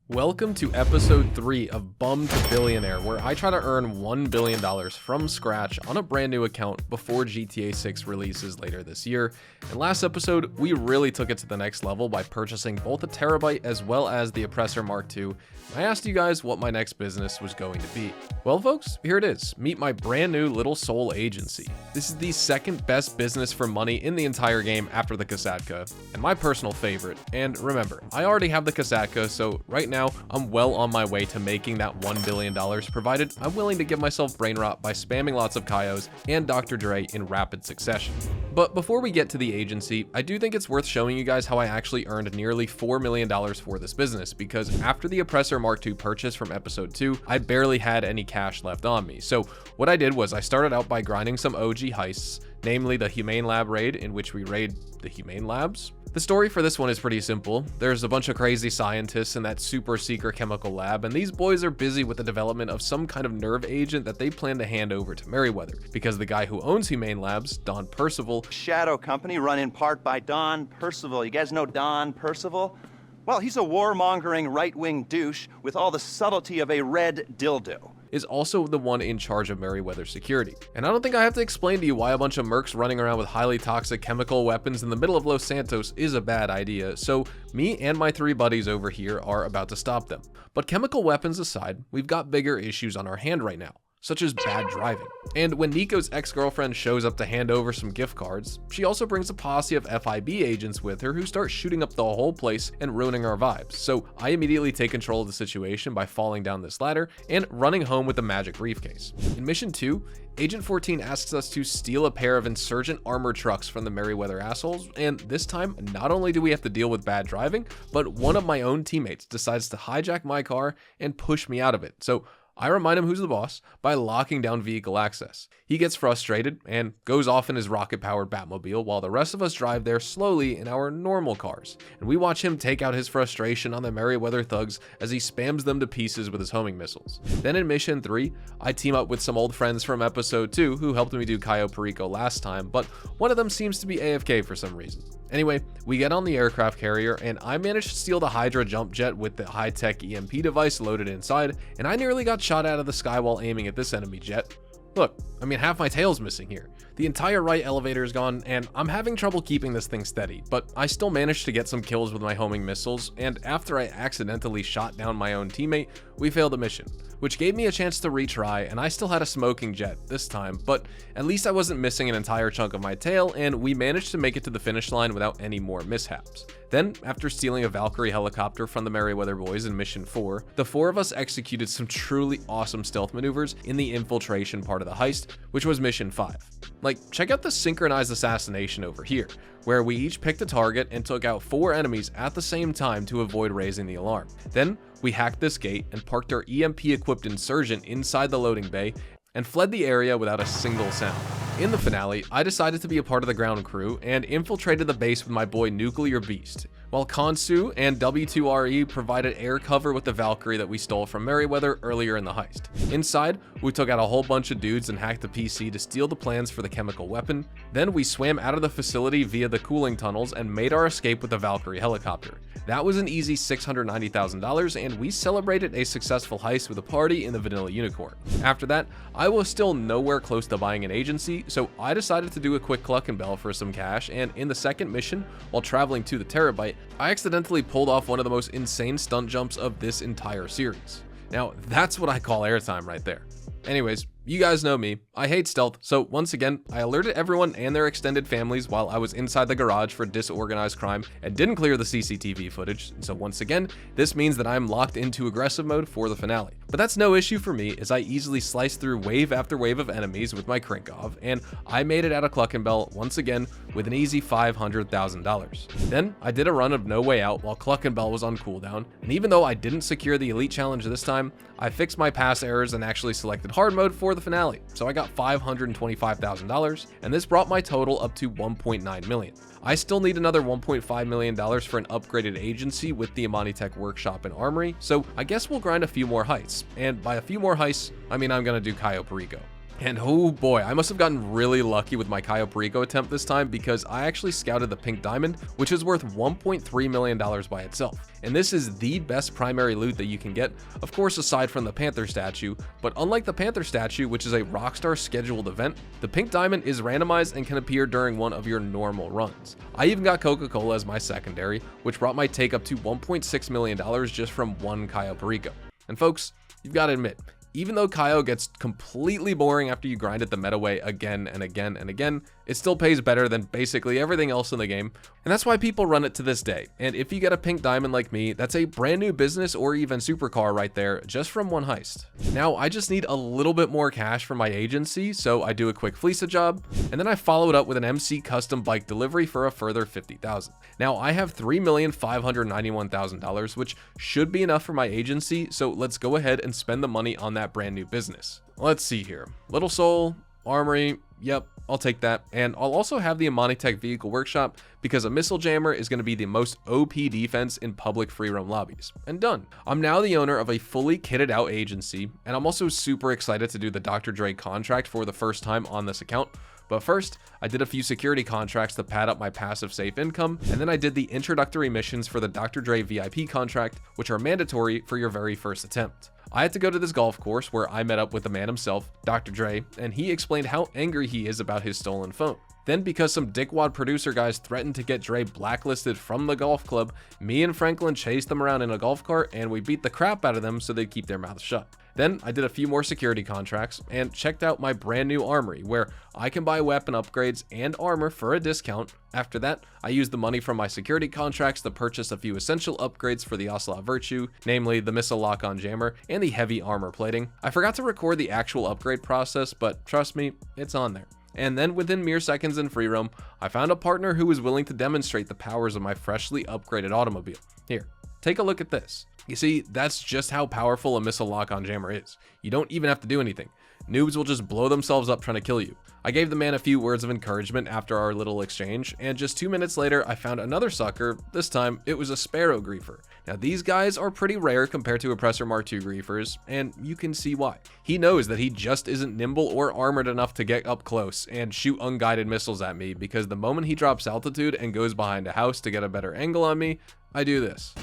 Welcome to episode 3 of Bum to Billionaire, where I try to earn $1 billion from scratch on a brand new account before GTA 6 releases later this year. And last episode, we really took it to the next level by purchasing both a terabyte as well as the Oppressor Mark II. I asked you guys what my next business was going to be. Well folks, here it is. Meet my brand new little soul agency. This is the second best business for money in the entire game after the Kasatka, and my personal favorite. And remember, I already have the Kasatka, so right now I'm well on my way to making that $1 billion, provided I'm willing to give myself brain rot by spamming lots of Cayos and Dr. Dre in rapid succession. But before we get to the agency, I do think it's worth showing you guys how I actually earned nearly $4 million for this business, because after the Oppressor Mark II purchase from episode 2, I barely had any cash left on me. So what I did was I started out by grinding some OG heists, namely the Humane Lab raid, in which we raid the Humane Labs. The story for this one is pretty simple. There's a bunch of crazy scientists in that super secret chemical lab, and these boys are busy with the development of some kind of nerve agent that they plan to hand over to Merryweather, because the guy who owns Humane Labs, Don Percival, shadow company run in part by Don Percival. You guys know Don Percival? Well, he's a warmongering right-wing douche with all the subtlety of a red dildo, is also the one in charge of Merryweather security. And I don't think I have to explain to you why a bunch of mercs running around with highly toxic chemical weapons in the middle of Los Santos is a bad idea, so me and my 3 buddies over here are about to stop them. But chemical weapons aside, we've got bigger issues on our hand right now, such as bad driving. And when Nico's ex-girlfriend shows up to hand over some gift cards, she also brings a posse of FIB agents with her who start shooting up the whole place and ruining our vibes. So I immediately take control of the situation by falling down this ladder and running home with the magic briefcase. In mission 2, Agent 14 asks us to steal a pair of insurgent armored trucks from the Merryweather assholes, and this time, not only do we have to deal with bad driving, but one of my own teammates decides to hijack my car and push me out of it. So I remind him who's the boss by locking down vehicle access. He gets frustrated and goes off in his rocket-powered Batmobile while the rest of us drive there slowly in our normal cars. And we watch him take out his frustration on the Merryweather thugs as he spams them to pieces with his homing missiles. Then in mission 3, I team up with some old friends from episode 2 who helped me do Cayo Perico last time, but one of them seems to be AFK for some reason. Anyway, we get on the aircraft carrier and I managed to steal the Hydra jump jet with the high-tech EMP device loaded inside, and I nearly got shot out of the sky while aiming at this enemy jet. Look, I mean, half my tail's missing here. The entire right elevator is gone, and I'm having trouble keeping this thing steady, but I still managed to get some kills with my homing missiles, and after I accidentally shot down my own teammate, we failed the mission, which gave me a chance to retry, and I still had a smoking jet this time, but at least I wasn't missing an entire chunk of my tail, and we managed to make it to the finish line without any more mishaps. Then, after stealing a Valkyrie helicopter from the Merryweather boys in mission 4, the 4 of us executed some truly awesome stealth maneuvers in the infiltration part of the heist, which was mission 5. Like, check out the synchronized assassination over here, where we each picked a target and took out 4 enemies at the same time to avoid raising the alarm. Then, we hacked this gate and parked our EMP-equipped insurgent inside the loading bay and fled the area without a single sound. In the finale, I decided to be a part of the ground crew and infiltrated the base with my boy Nuclear Beast, while Konsu and W2RE provided air cover with the Valkyrie that we stole from Merryweather earlier in the heist. Inside, we took out a whole bunch of dudes and hacked the PC to steal the plans for the chemical weapon. Then we swam out of the facility via the cooling tunnels and made our escape with the Valkyrie helicopter. That was an easy $690,000, and we celebrated a successful heist with a party in the Vanilla Unicorn. After that, I was still nowhere close to buying an agency, so I decided to do a quick cluck and bell for some cash, and in the second mission, while traveling to the terabyte, I accidentally pulled off one of the most insane stunt jumps of this entire series. Now, that's what I call airtime right there. Anyways, you guys know me, I hate stealth, so once again, I alerted everyone and their extended families while I was inside the garage for disorganized crime and didn't clear the CCTV footage, so once again, this means that I'm locked into aggressive mode for the finale. But that's no issue for me, as I easily sliced through wave after wave of enemies with my Krinkov, and I made it out of Cluckenbell once again with an easy $500,000. Then, I did a run of No Way Out while Cluckenbell was on cooldown, and even though I didn't secure the Elite Challenge this time, I fixed my pass errors and actually selected hard mode for the finale, so I got $525,000, and this brought my total up to $1.9 million. I still need another $1.5 million for an upgraded agency with the Amani Tech Workshop and Armory, so I guess we'll grind a few more heists, and by a few more heists, I mean I'm gonna do Cayo Perico. And oh boy, I must have gotten really lucky with my cayo perico attempt this time, because I actually scouted the pink diamond, which is worth $1.3 million by itself. And this is the best primary loot that you can get, of course aside from the panther statue, but unlike the panther statue, which is a Rockstar scheduled event, the pink diamond is randomized and can appear during one of your normal runs. I even got Coca-Cola as my secondary, which brought my take up to $1.6 million just from one cayo perico. And folks, you've got to admit, even though cayo gets completely boring after you grind it the meta way again and again and again, it still pays better than basically everything else in the game, and that's why people run it to this day. And if you get a pink diamond like me, that's a brand new business or even supercar right there just from one heist. Now I just need a little bit more cash for my agency, so I do a quick Fleeca job, and then I follow it up with an MC custom bike delivery for a further $50,000. Now I have $3,591,000, which should be enough for my agency, so let's go ahead and spend the money on that brand new business. Let's see here. Little Soul, Armory, yep, I'll take that. And I'll also have the Humane Tech Vehicle Workshop, because a missile jammer is going to be the most OP defense in public free roam lobbies. And done. I'm now the owner of a fully kitted out agency, and I'm also super excited to do the Dr. Dre contract for the first time on this account. But first, I did a few security contracts to pad up my passive safe income, and then I did the introductory missions for the Dr. Dre VIP contract, which are mandatory for your very first attempt. I had to go to this golf course where I met up with the man himself, Dr. Dre, and he explained how angry he is about his stolen phone. Then, because some dickwad producer guys threatened to get Dre blacklisted from the golf club, me and Franklin chased them around in a golf cart and we beat the crap out of them so they'd keep their mouths shut. Then I did a few more security contracts and checked out my brand new armory, where I can buy weapon upgrades and armor for a discount. After that, I used the money from my security contracts to purchase a few essential upgrades for the Ocelot Virtue, namely the missile lock-on jammer and the heavy armor plating. I forgot to record the actual upgrade process, but trust me, it's on there. And then within mere seconds in free roam, I found a partner who was willing to demonstrate the powers of my freshly upgraded automobile. Here, take a look at this. You see, that's just how powerful a missile lock-on jammer is. You don't even have to do anything. Noobs will just blow themselves up trying to kill you. I gave the man a few words of encouragement after our little exchange, and just 2 minutes later, I found another sucker. This time, it was a Sparrow Griefer. Now, these guys are pretty rare compared to Oppressor Mark II Griefers, and you can see why. He knows that he just isn't nimble or armored enough to get up close and shoot unguided missiles at me, because the moment he drops altitude and goes behind a house to get a better angle on me, I do this.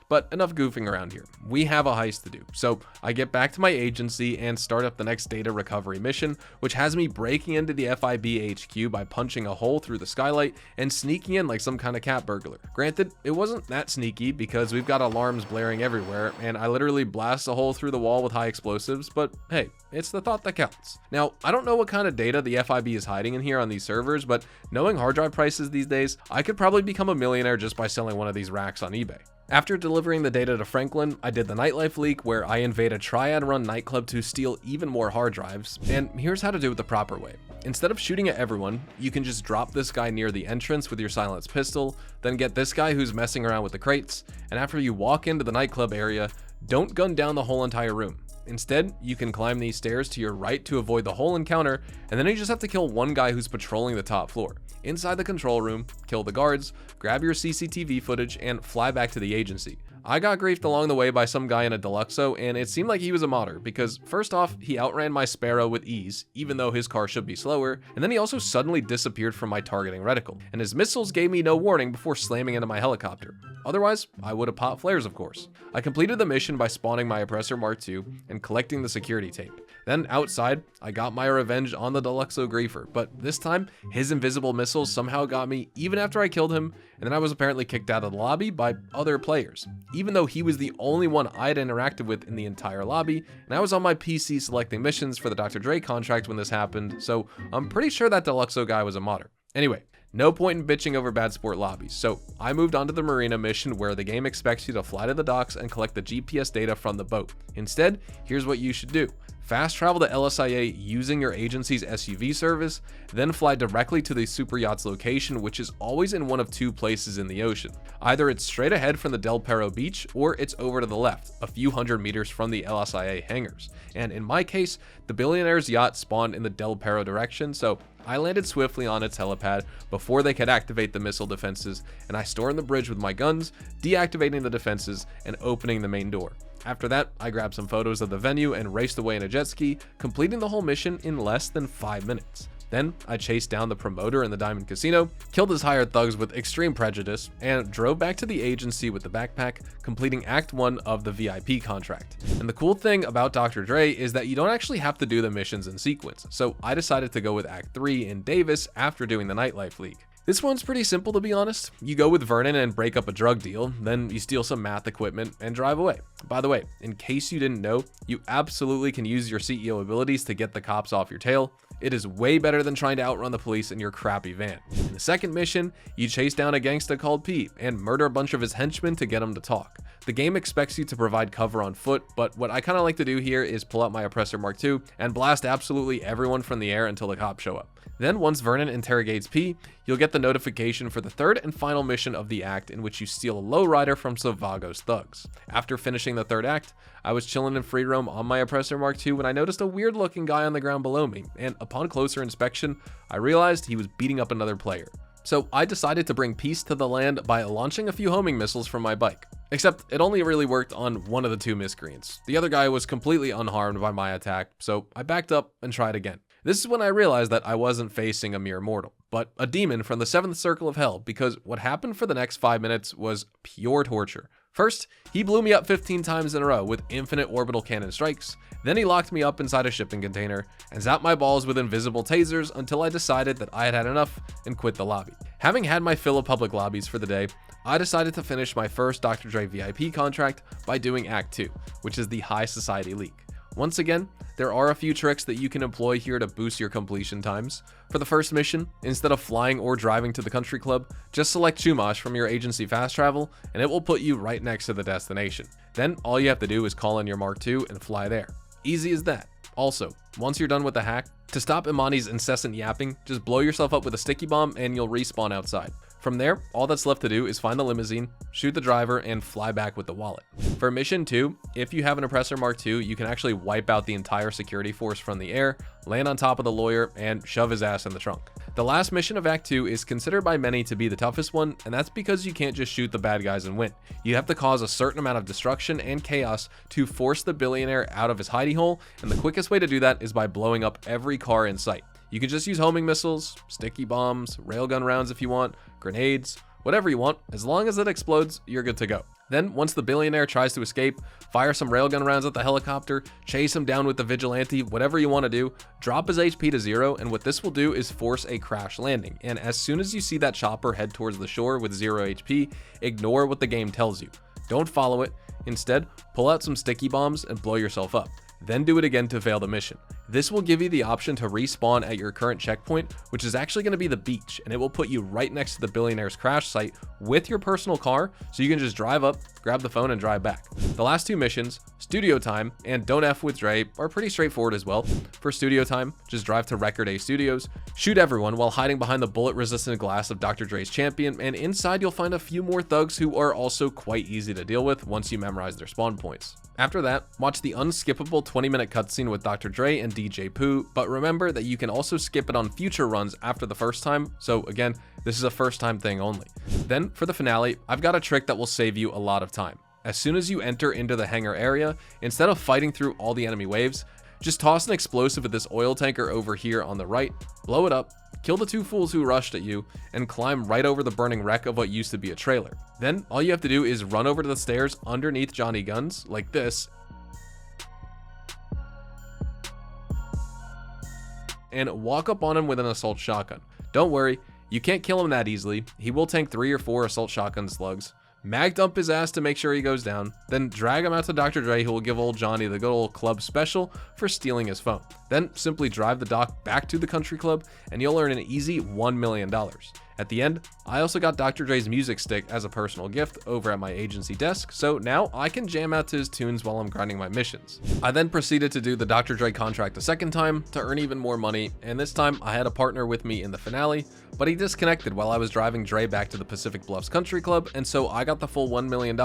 But enough goofing around here. We have a heist to do. So I get back to my agency and start up the next data recovery mission, which has me breaking into the FIB HQ by punching a hole through the skylight and sneaking in like some kind of cat burglar. Granted, it wasn't that sneaky because we've got alarms blaring everywhere and I literally blast a hole through the wall with high explosives, but hey, it's the thought that counts. Now, I don't know what kind of data the FIB is hiding in here on these servers, but knowing hard drive prices these days, I could probably become a millionaire just by selling one of these racks on eBay. After delivering the data to Franklin, I did the nightlife leak where I invade a triad run nightclub to steal even more hard drives, and here's how to do it the proper way. Instead of shooting at everyone, you can just drop this guy near the entrance with your silenced pistol, then get this guy who's messing around with the crates, and after you walk into the nightclub area, don't gun down the whole entire room. Instead, you can climb these stairs to your right to avoid the whole encounter, and then you just have to kill one guy who's patrolling the top floor. Inside the control room, kill the guards, grab your CCTV footage, and fly back to the agency. I got griefed along the way by some guy in a Deluxo, and it seemed like he was a modder because first off, he outran my Sparrow with ease, even though his car should be slower, and then he also suddenly disappeared from my targeting reticle, and his missiles gave me no warning before slamming into my helicopter. Otherwise, I would have popped flares, of course. I completed the mission by spawning my Oppressor Mark II and collecting the security tape. Then outside, I got my revenge on the Deluxo Griefer, but this time, his invisible missiles somehow got me even after I killed him, and then I was apparently kicked out of the lobby by other players, even though he was the only one I'd interacted with in the entire lobby, and I was on my PC selecting missions for the Dr. Dre contract when this happened, so I'm pretty sure that Deluxo guy was a modder. Anyway, no point in bitching over bad sport lobbies, so I moved on to the marina mission where the game expects you to fly to the docks and collect the GPS data from the boat. Instead, here's what you should do. Fast travel to LSIA using your agency's SUV service, then fly directly to the super yacht's location, which is always in one of two places in the ocean. Either it's straight ahead from the Del Perro beach, or it's over to the left, a few hundred meters from the LSIA hangars. And in my case, the Billionaire's yacht spawned in the Del Perro direction, so I landed swiftly on its helipad before they could activate the missile defenses, and I stormed the bridge with my guns, deactivating the defenses and opening the main door. After that, I grabbed some photos of the venue and raced away in a jet ski, completing the whole mission in less than 5 minutes. Then I chased down the promoter in the Diamond Casino, killed his hired thugs with extreme prejudice, and drove back to the agency with the backpack, completing Act 1 of the VIP contract. And the cool thing about Dr. Dre is that you don't actually have to do the missions in sequence, so I decided to go with Act 3 in Davis after doing the Nightlife League. This one's pretty simple, to be honest. You go with Vernon and break up a drug deal, then you steal some math equipment and drive away. By the way, in case you didn't know, you absolutely can use your CEO abilities to get the cops off your tail. It is way better than trying to outrun the police in your crappy van. In the second mission, you chase down a gangsta called Pete and murder a bunch of his henchmen to get him to talk. The game expects you to provide cover on foot, but what I kind of like to do here is pull out my Oppressor Mark II and blast absolutely everyone from the air until the cops show up. Then once Vernon interrogates P, you'll get the notification for the third and final mission of the act, in which you steal a lowrider from Savago's thugs. After finishing the third act, I was chilling in free roam on my Oppressor Mark II when I noticed a weird looking guy on the ground below me, and upon closer inspection, I realized he was beating up another player. So I decided to bring peace to the land by launching a few homing missiles from my bike. Except it only really worked on one of the two miscreants. The other guy was completely unharmed by my attack, so I backed up and tried again. This is when I realized that I wasn't facing a mere mortal, but a demon from the 7th circle of hell, because what happened for the next 5 minutes was pure torture. First, he blew me up 15 times in a row with infinite orbital cannon strikes. Then he locked me up inside a shipping container and zapped my balls with invisible tasers until I decided that I had had enough and quit the lobby. Having had my fill of public lobbies for the day, I decided to finish my first Dr. Dre VIP contract by doing Act 2, which is the High Society League. Once again, there are a few tricks that you can employ here to boost your completion times. For the first mission, instead of flying or driving to the country club, just select Chumash from your agency fast travel and it will put you right next to the destination. Then all you have to do is call in your Mark II and fly there. Easy as that. Also, once you're done with the hack, to stop Imani's incessant yapping, just blow yourself up with a sticky bomb and you'll respawn outside. From there, all that's left to do is find the limousine, shoot the driver, and fly back with the wallet. For mission 2, if you have an Oppressor Mark II, you can actually wipe out the entire security force from the air, land on top of the lawyer, and shove his ass in the trunk. The last mission of Act 2 is considered by many to be the toughest one, and that's because you can't just shoot the bad guys and win. You have to cause a certain amount of destruction and chaos to force the billionaire out of his hidey hole, and the quickest way to do that is by blowing up every car in sight. You can just use homing missiles, sticky bombs, railgun rounds if you want, grenades, whatever you want. As long as it explodes, you're good to go. Then, once the billionaire tries to escape, fire some railgun rounds at the helicopter, chase him down with the vigilante, whatever you want to do, drop his HP to 0, and what this will do is force a crash landing. And as soon as you see that chopper head towards the shore with 0 HP, ignore what the game tells you. Don't follow it. Instead, pull out some sticky bombs and blow yourself up. Then do it again to fail the mission. This will give you the option to respawn at your current checkpoint, which is actually going to be the beach, and it will put you right next to the billionaire's crash site with your personal car, so you can just drive up, grab the phone, and drive back. The last two missions, Studio Time and Don't F with Dre, are pretty straightforward as well. For Studio Time, just drive to Record A Studios, shoot everyone while hiding behind the bullet-resistant glass of Dr. Dre's champion, and inside you'll find a few more thugs who are also quite easy to deal with once you memorize their spawn points. After that, watch the unskippable 20-minute cutscene with Dr. Dre and DJ Pooh, but remember that you can also skip it on future runs after the first time, so again, this is a first time thing only. Then, for the finale, I've got a trick that will save you a lot of time. As soon as you enter into the hangar area, instead of fighting through all the enemy waves, just toss an explosive at this oil tanker over here on the right, blow it up, kill the two fools who rushed at you, and climb right over the burning wreck of what used to be a trailer. Then, all you have to do is run over to the stairs underneath Johnny Guns, like this, and walk up on him with an assault shotgun. Don't worry, you can't kill him that easily. He will tank 3 or 4 assault shotgun slugs. Mag dump his ass to make sure he goes down, then drag him out to Dr. Dre, who will give old Johnny the good old club special for stealing his phone. Then simply drive the doc back to the country club and you'll earn an easy $1 million. At the end, I also got Dr. Dre's music stick as a personal gift over at my agency desk, so now I can jam out to his tunes while I'm grinding my missions. I then proceeded to do the Dr. Dre contract a second time to earn even more money, and this time I had a partner with me in the finale, but he disconnected while I was driving Dre back to the Pacific Bluffs Country Club, and so I got the full $1 million,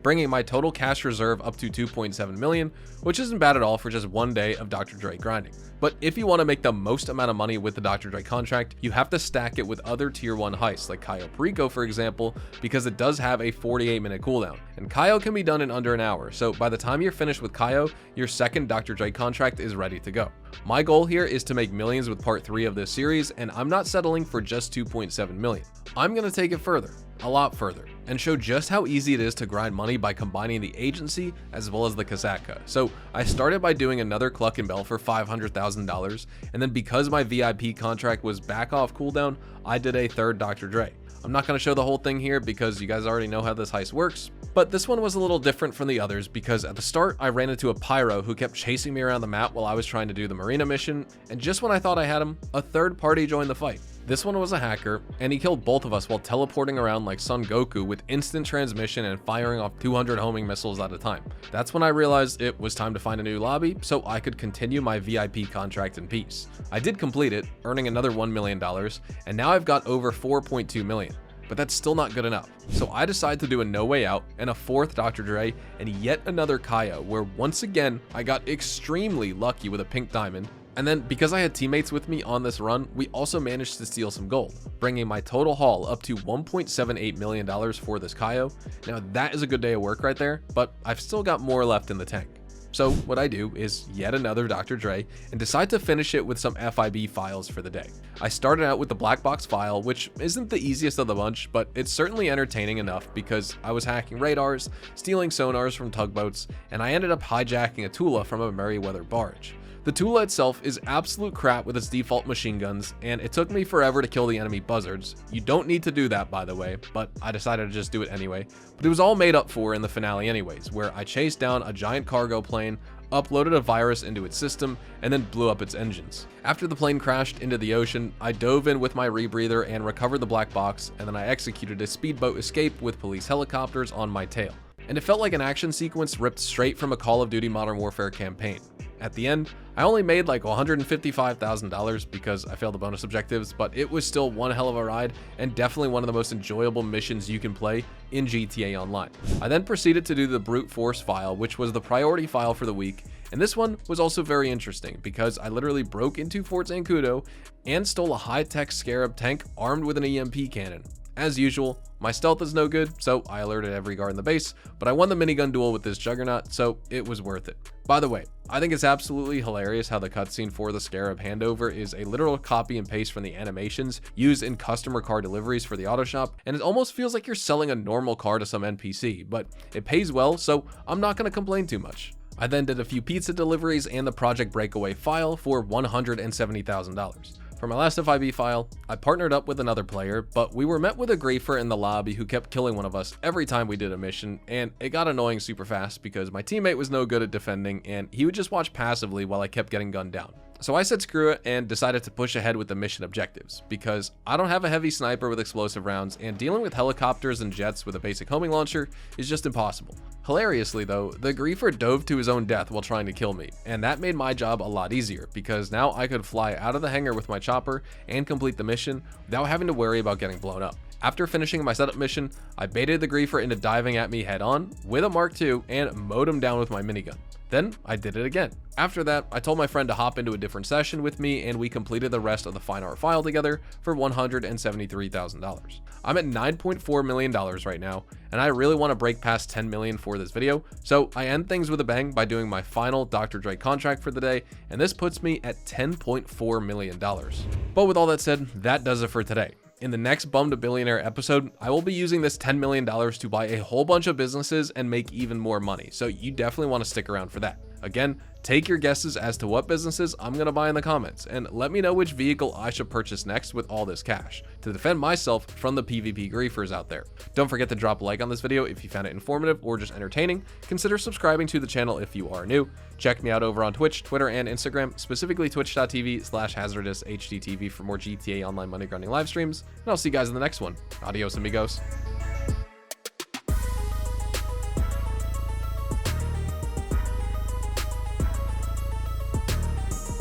bringing my total cash reserve up to $2.7 million, which isn't bad at all for just one day of Dr. Dre grinding. But if you want to make the most amount of money with the Dr. Dre contract, you have to stack it with other tier tier 1 heists like Cayo Perico for example, because it does have a 48-minute cooldown, and Cayo can be done in under an hour, so by the time you're finished with Cayo, your second Dr. Dre contract is ready to go. My goal here is to make millions with part 3 of this series, and I'm not settling for just 2.7 million. I'm gonna take it further, a lot further, and show just how easy it is to grind money by combining the agency as well as the Kazatka. So I started by doing another Cluck and Bell for $500,000, and then because my VIP contract was back off cooldown, I did a third Dr. Dre. I'm not going to show the whole thing here because you guys already know how this heist works, but this one was a little different from the others because at the start I ran into a pyro who kept chasing me around the map while I was trying to do the marina mission, and just when I thought I had him, a third party joined the fight. This one was a hacker, and he killed both of us while teleporting around like Son Goku with instant transmission and firing off 200 homing missiles at a time. That's when I realized it was time to find a new lobby so I could continue my VIP contract in peace. I did complete it, earning another $1 million, and now I've got over 4.2 million. But that's still not good enough. So I decided to do a No Way Out and a fourth Dr. Dre and yet another Cayo, where once again I got extremely lucky with a pink diamond. And then because I had teammates with me on this run, we also managed to steal some gold, bringing my total haul up to $1.78 million for this Cayo. Now that is a good day of work right there, but I've still got more left in the tank. So what I do is yet another Dr. Dre and decide to finish it with some FIB files for the day. I started out with the black box file, which isn't the easiest of the bunch, but it's certainly entertaining enough because I was hacking radars, stealing sonars from tugboats, and I ended up hijacking a Tula from a Merryweather barge. The Tula itself is absolute crap with its default machine guns, and it took me forever to kill the enemy buzzards. You don't need to do that, by the way, but I decided to just do it anyway. But it was all made up for in the finale anyways, where I chased down a giant cargo plane, uploaded a virus into its system, and then blew up its engines. After the plane crashed into the ocean, I dove in with my rebreather and recovered the black box, and then I executed a speedboat escape with police helicopters on my tail. And it felt like an action sequence ripped straight from a Call of Duty Modern Warfare campaign. At the end, I only made like $155,000 because I failed the bonus objectives, but it was still one hell of a ride and definitely one of the most enjoyable missions you can play in GTA Online. I then proceeded to do the brute force file, which was the priority file for the week, and this one was also very interesting because I literally broke into Fort Zancudo and stole a high-tech Scarab tank armed with an EMP cannon. As usual, my stealth is no good, so I alerted every guard in the base, but I won the minigun duel with this juggernaut, so it was worth it. By the way, I think it's absolutely hilarious how the cutscene for the Scarab handover is a literal copy and paste from the animations used in customer car deliveries for the auto shop, and it almost feels like you're selling a normal car to some NPC, but it pays well, so I'm not going to complain too much. I then did a few pizza deliveries and the Project Breakaway file for $170,000. For my last FIB file, I partnered up with another player, but we were met with a griefer in the lobby who kept killing one of us every time we did a mission, and it got annoying super fast because my teammate was no good at defending and he would just watch passively while I kept getting gunned down. So I said screw it and decided to push ahead with the mission objectives, because I don't have a heavy sniper with explosive rounds, and dealing with helicopters and jets with a basic homing launcher is just impossible. Hilariously though, the griefer dove to his own death while trying to kill me, and that made my job a lot easier, because now I could fly out of the hangar with my chopper and complete the mission without having to worry about getting blown up. After finishing my setup mission, I baited the griefer into diving at me head on with a Mark II and mowed him down with my minigun. Then I did it again. After that, I told my friend to hop into a different session with me and we completed the rest of the fine art file together for $173,000. I'm at $9.4 million right now, and I really want to break past 10 million for this video, so I end things with a bang by doing my final Dr. Dre contract for the day, and this puts me at $10.4 million. But with all that said, that does it for today. In the next Bum to Billionaire episode, I will be using this $10 million to buy a whole bunch of businesses and make even more money, so you definitely want to stick around for that. Again, take your guesses as to what businesses I'm going to buy in the comments, and let me know which vehicle I should purchase next with all this cash, to defend myself from the PvP griefers out there. Don't forget to drop a like on this video if you found it informative or just entertaining. Consider subscribing to the channel if you are new. Check me out over on Twitch, Twitter, and Instagram, specifically twitch.tv/hazardoushdtv for more GTA Online money grinding live streams, and I'll see you guys in the next one. Adios, amigos.